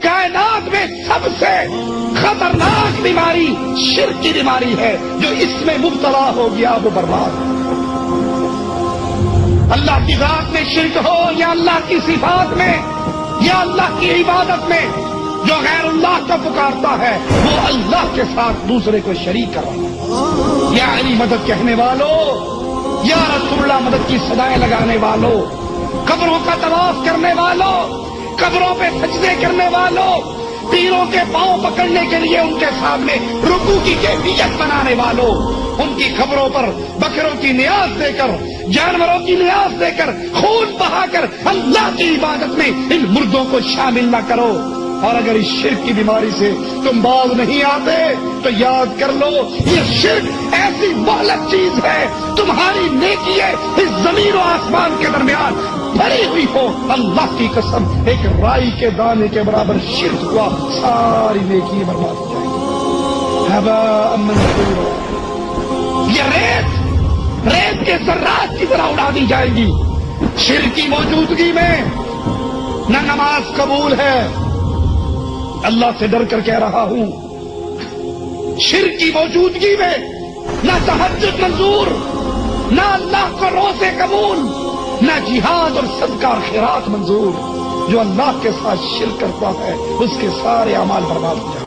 کائنات میں سب سے خطرناک بیماری شرک کی بیماری ہے. جو اس میں مبتلا ہو گیا وہ برباد. اللہ کی ذات میں شرک ہو یا اللہ کی صفات میں یا اللہ کی عبادت میں، جو غیر اللہ کو پکارتا ہے وہ اللہ کے ساتھ دوسرے کو شریک کر رہا ہے. یا علی مدد کہنے والوں، یا رسول اللہ مدد کی صدائیں لگانے والوں، قبروں کا طواف کرنے والوں، قبروں پہ سجدے کرنے والوں، پیروں کے پاؤں پکڑنے کے لیے ان کے سامنے رکوع کی کیفیت بنانے والوں، ان کی قبروں پر بکروں کی نیاز دے کر، جانوروں کی نیاز دے کر، خون بہا کر اللہ کی عبادت میں ان مردوں کو شامل نہ کرو. اور اگر اس شرک کی بیماری سے تم باز نہیں آتے تو یاد کر لو، یہ شرک ایسی مہلک چیز ہے، تمہاری نیکی ہے اس زمین و آسمان کے درمیان بھری ہوئی ہو. اللہ کی قسم ایک رائی کے دانے کے برابر شرک ہوا، ساری نیکی برباد ہو جائے گی. ہباء منثورا. یہ ریت کے ذرات کی طرح اڑا دی جائے گی. شرک کی موجودگی میں نہ نماز قبول ہے، اللہ سے ڈر کر کہہ رہا ہوں. شرک کی موجودگی میں نہ تہجد منظور، نہ اللہ کو روزے قبول، نہ جہاد اور صدقہ اور خیرات منظور. جو اللہ کے ساتھ شرک کرتا ہے اس کے سارے اعمال برباد ہو جاتے ہیں.